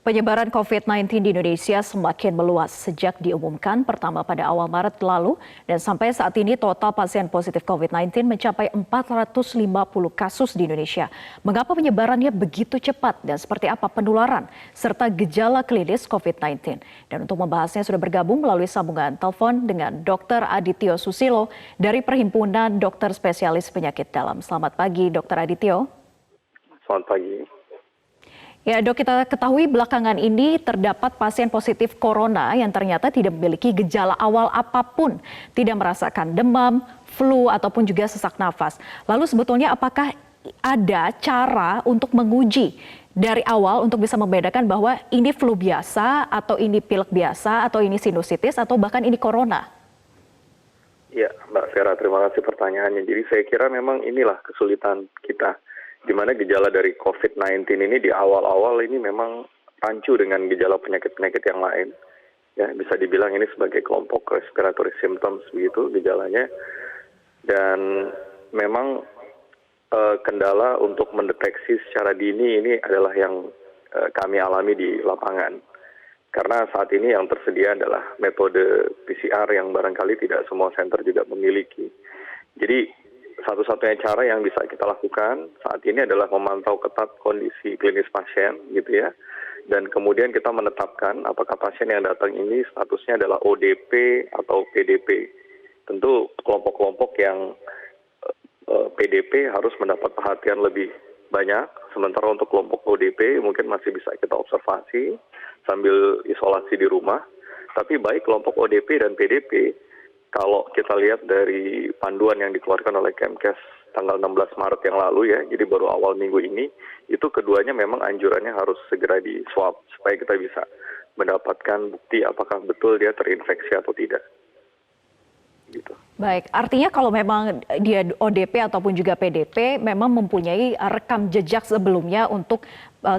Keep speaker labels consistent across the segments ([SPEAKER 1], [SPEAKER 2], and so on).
[SPEAKER 1] Penyebaran COVID-19 di Indonesia semakin meluas sejak diumumkan pertama pada awal Maret lalu dan sampai saat ini total pasien positif COVID-19 mencapai 450 kasus di Indonesia. Mengapa penyebarannya begitu cepat dan seperti apa penularan serta gejala klinis COVID-19? Dan untuk membahasnya sudah bergabung melalui sambungan telepon dengan Dr. Adityo Susilo dari Perhimpunan Dokter Spesialis Penyakit Dalam. Selamat pagi Dr. Adityo.
[SPEAKER 2] Selamat pagi.
[SPEAKER 1] Ya dok, kita ketahui belakangan ini terdapat pasien positif corona yang ternyata tidak memiliki gejala awal apapun, tidak merasakan demam, flu, ataupun juga sesak nafas. Lalu sebetulnya apakah ada cara untuk menguji dari awal untuk bisa membedakan bahwa ini flu biasa, atau ini pilek biasa, atau ini sinusitis, atau bahkan ini corona?
[SPEAKER 2] Ya, Mbak Vera, terima kasih pertanyaannya. Jadi saya kira memang inilah kesulitan kita, di mana gejala dari COVID-19 ini di awal-awal ini memang rancu dengan gejala penyakit-penyakit yang lain. Ya, bisa dibilang ini sebagai kelompok respiratory symptoms begitu gejalanya. Dan memang kendala untuk mendeteksi secara dini ini adalah yang kami alami di lapangan. Karena saat ini yang tersedia adalah metode PCR yang barangkali tidak semua center juga memiliki. Jadi satu-satunya cara yang bisa kita lakukan saat ini adalah memantau ketat kondisi klinis pasien gitu ya. Dan kemudian kita menetapkan apakah pasien yang datang ini statusnya adalah ODP atau PDP. Tentu kelompok-kelompok yang PDP harus mendapat perhatian lebih banyak. Sementara untuk kelompok ODP mungkin masih bisa kita observasi sambil isolasi di rumah. Tapi baik kelompok ODP dan PDP, kalau kita lihat dari panduan yang dikeluarkan oleh Kemkes tanggal 16 Maret yang lalu ya, jadi baru awal minggu ini, itu keduanya memang anjurannya harus segera di swab supaya kita bisa mendapatkan bukti apakah betul dia terinfeksi atau tidak. Gitu.
[SPEAKER 1] Baik, artinya kalau memang dia ODP ataupun juga PDP memang mempunyai rekam jejak sebelumnya untuk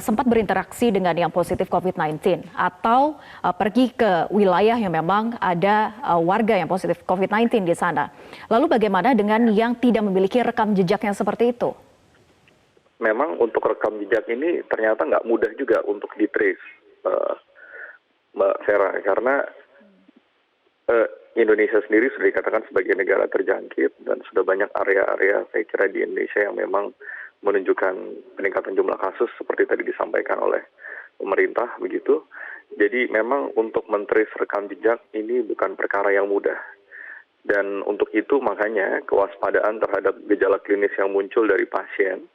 [SPEAKER 1] sempat berinteraksi dengan yang positif COVID-19 atau pergi ke wilayah yang memang ada warga yang positif COVID-19 di sana. Lalu bagaimana dengan yang tidak memiliki rekam jejak yang seperti itu?
[SPEAKER 2] Memang untuk rekam jejak ini ternyata nggak mudah juga untuk di-trace, Mbak Vera, karena Indonesia sendiri sudah dikatakan sebagai negara terjangkit dan sudah banyak area-area saya kira di Indonesia yang memang menunjukkan peningkatan jumlah kasus seperti tadi disampaikan oleh pemerintah begitu. Jadi memang untuk men-trace rekam jejak ini bukan perkara yang mudah. Dan untuk itu makanya kewaspadaan terhadap gejala klinis yang muncul dari pasien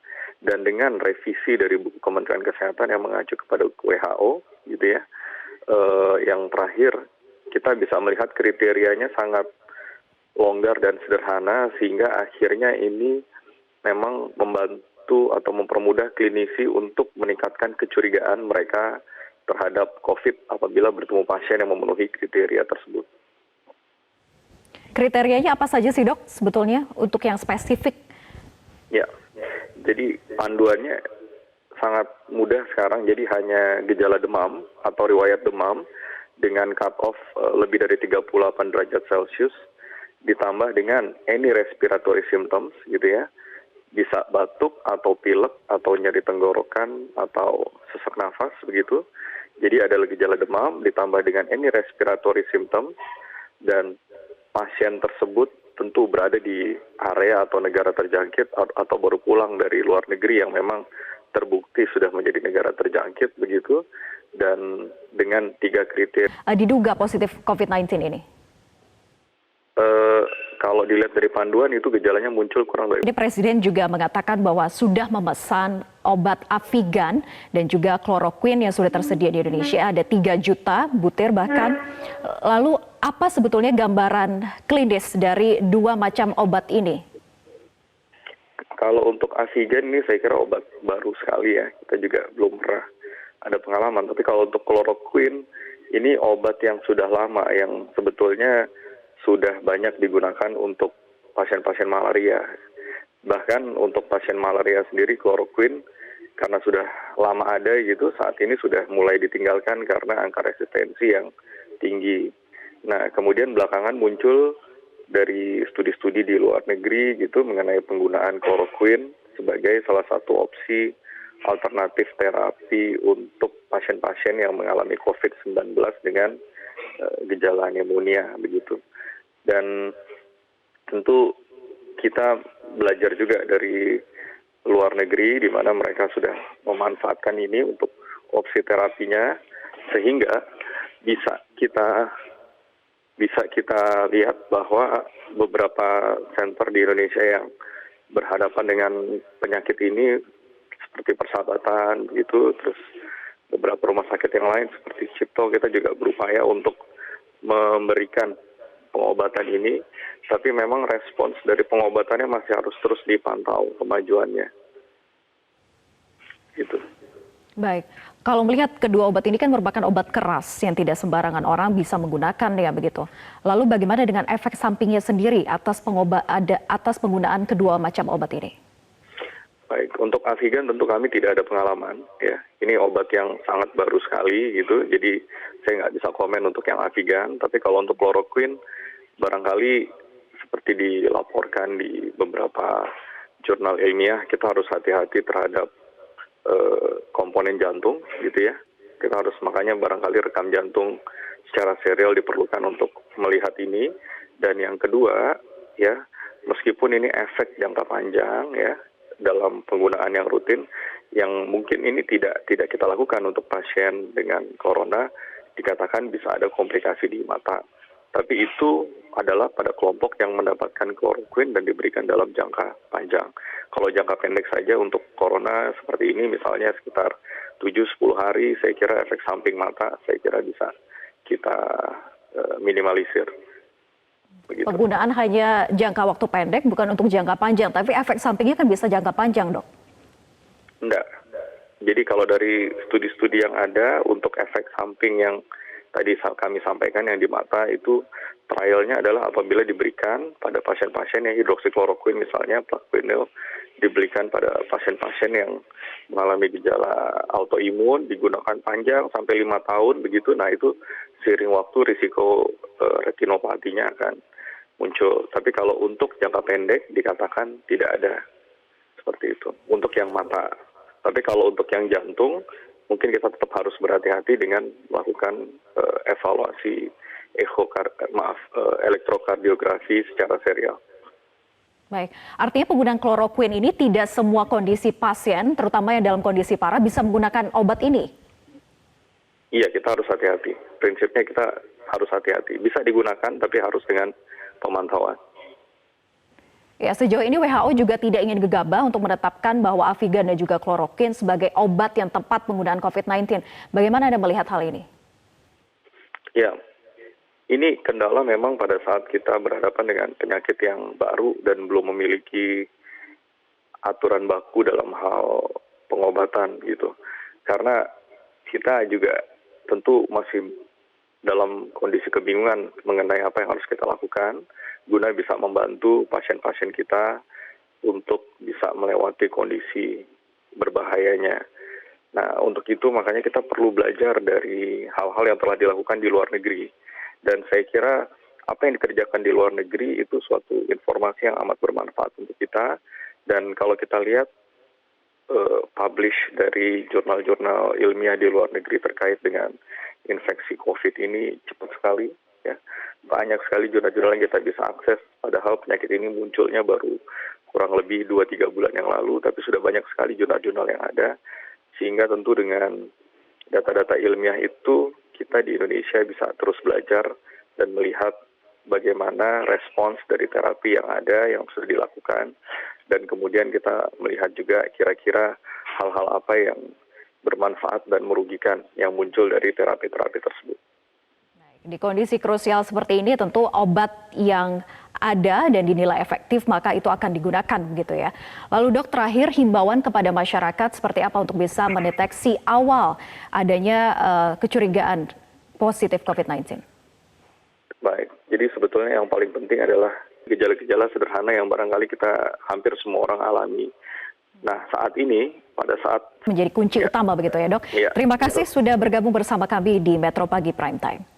[SPEAKER 2] dan dengan revisi dari buku Kementerian Kesehatan yang mengacu kepada WHO gitu ya. Yang terakhir kita bisa melihat kriterianya sangat longgar dan sederhana sehingga akhirnya ini memang membantu atau mempermudah klinisi untuk meningkatkan kecurigaan mereka terhadap COVID apabila bertemu pasien yang memenuhi kriteria tersebut.
[SPEAKER 1] Kriterianya apa saja sih dok sebetulnya untuk yang spesifik?
[SPEAKER 2] Ya, jadi panduannya sangat mudah sekarang, jadi hanya gejala demam atau riwayat demam dengan cut-off lebih dari 38 derajat Celcius, ditambah dengan any respiratory symptoms gitu ya, bisa batuk atau pilek atau nyeri tenggorokan atau sesak nafas begitu. Jadi ada gejala demam ditambah dengan any respiratory symptoms dan pasien tersebut tentu berada di area atau negara terjangkit atau baru pulang dari luar negeri yang memang terbukti sudah menjadi negara terjangkit begitu. Dan dengan 3 kriteria.
[SPEAKER 1] Diduga positif COVID-19 ini?
[SPEAKER 2] Kalau dilihat dari panduan itu gejalanya muncul kurang dari.
[SPEAKER 1] Jadi Presiden juga mengatakan bahwa sudah memesan obat Avigan dan juga kloroquine yang sudah tersedia di Indonesia. Ada 3 juta butir bahkan. Lalu apa sebetulnya gambaran klinis dari 2 macam obat ini?
[SPEAKER 2] Kalau untuk Avigan ini saya kira obat baru sekali ya. Kita juga belum pernah ada pengalaman, tapi kalau untuk kloroquine ini obat yang sudah lama yang sebetulnya sudah banyak digunakan untuk pasien-pasien malaria. Bahkan untuk pasien malaria sendiri kloroquine karena sudah lama ada gitu, saat ini sudah mulai ditinggalkan karena angka resistensi yang tinggi. Nah, kemudian belakangan muncul dari studi-studi di luar negeri gitu mengenai penggunaan kloroquine sebagai salah satu opsi alternatif terapi untuk pasien-pasien yang mengalami COVID-19 dengan gejala pneumonia begitu. Dan tentu kita belajar juga dari luar negeri di mana mereka sudah memanfaatkan ini untuk opsi terapinya, sehingga bisa kita lihat bahwa beberapa center di Indonesia yang berhadapan dengan penyakit ini seperti Persahabatan begitu, terus beberapa rumah sakit yang lain seperti Cipto, kita juga berupaya untuk memberikan pengobatan ini, tapi memang respons dari pengobatannya masih harus terus dipantau kemajuannya. Gitu.
[SPEAKER 1] Baik, kalau melihat kedua obat ini kan merupakan obat keras yang tidak sembarangan orang bisa menggunakan ya begitu. Lalu bagaimana dengan efek sampingnya sendiri atas penggunaan kedua macam obat ini?
[SPEAKER 2] Baik, untuk Avigan tentu kami tidak ada pengalaman ya. Ini obat yang sangat baru sekali gitu, jadi saya nggak bisa komen untuk yang Avigan. Tapi kalau untuk chloroquine, barangkali seperti dilaporkan di beberapa jurnal ilmiah, kita harus hati-hati terhadap komponen jantung gitu ya. Kita harus makanya barangkali rekam jantung secara serial diperlukan untuk melihat ini. Dan yang kedua ya, meskipun ini efek jangka panjang ya dalam penggunaan yang rutin, yang mungkin ini tidak kita lakukan untuk pasien dengan corona, dikatakan bisa ada komplikasi di mata. Tapi itu adalah pada kelompok yang mendapatkan chloroquine dan diberikan dalam jangka panjang. Kalau jangka pendek saja untuk corona seperti ini misalnya sekitar 7-10 hari, saya kira efek samping mata saya kira bisa kita minimalisir. Begitu.
[SPEAKER 1] Penggunaan hanya jangka waktu pendek, bukan untuk jangka panjang, tapi efek sampingnya kan bisa jangka panjang, Dok?
[SPEAKER 2] Enggak. Jadi kalau dari studi-studi yang ada untuk efek samping yang tadi kami sampaikan yang di mata itu trialnya adalah apabila diberikan pada pasien-pasien yang hidroksikloroquine misalnya Plaquenil diberikan pada pasien-pasien yang mengalami gejala autoimun, digunakan panjang sampai 5 tahun begitu. Nah itu seiring waktu risiko retinopatinya akan muncul. Tapi kalau untuk jangka pendek dikatakan tidak ada seperti itu untuk yang mata. Tapi kalau untuk yang jantung mungkin kita tetap harus berhati-hati dengan melakukan evaluasi elektrokardiografi secara serial.
[SPEAKER 1] Baik, artinya penggunaan chloroquine ini tidak semua kondisi pasien, terutama yang dalam kondisi parah, bisa menggunakan obat ini?
[SPEAKER 2] Iya, kita harus hati-hati. Prinsipnya kita harus hati-hati. Bisa digunakan, tapi harus dengan pemantauan.
[SPEAKER 1] Ya, sejauh ini WHO juga tidak ingin gegabah untuk menetapkan bahwa Avigan dan juga chloroquine sebagai obat yang tepat penggunaan COVID-19. Bagaimana Anda melihat hal ini?
[SPEAKER 2] Ya, ini kendala memang pada saat kita berhadapan dengan penyakit yang baru dan belum memiliki aturan baku dalam hal pengobatan gitu. Karena kita juga tentu masih dalam kondisi kebingungan mengenai apa yang harus kita lakukan guna bisa membantu pasien-pasien kita untuk bisa melewati kondisi berbahayanya. Nah, untuk itu makanya kita perlu belajar dari hal-hal yang telah dilakukan di luar negeri. Dan saya kira apa yang dikerjakan di luar negeri itu suatu informasi yang amat bermanfaat untuk kita. Dan kalau kita lihat publish dari jurnal-jurnal ilmiah di luar negeri terkait dengan infeksi COVID ini cepat sekali. Ya. Banyak sekali jurnal-jurnal yang kita bisa akses, padahal penyakit ini munculnya baru kurang lebih 2-3 bulan yang lalu, tapi sudah banyak sekali jurnal-jurnal yang ada, sehingga tentu dengan data-data ilmiah itu, kita di Indonesia bisa terus belajar dan melihat bagaimana respons dari terapi yang ada, yang sudah dilakukan, dan kemudian kita melihat juga kira-kira hal-hal apa yang bermanfaat dan merugikan yang muncul dari terapi-terapi tersebut.
[SPEAKER 1] Di kondisi krusial seperti ini tentu obat yang ada dan dinilai efektif maka itu akan digunakan begitu ya. Lalu Dok, terakhir himbauan kepada masyarakat seperti apa untuk bisa mendeteksi awal adanya kecurigaan positif COVID-19?
[SPEAKER 2] Baik, jadi sebetulnya yang paling penting adalah gejala-gejala sederhana yang barangkali kita hampir semua orang alami. Nah, saat ini pada saat
[SPEAKER 1] menjadi kunci utama begitu ya Dok.
[SPEAKER 2] Ya,
[SPEAKER 1] Terima kasih sudah bergabung bersama kami di Metro Pagi Prime Time.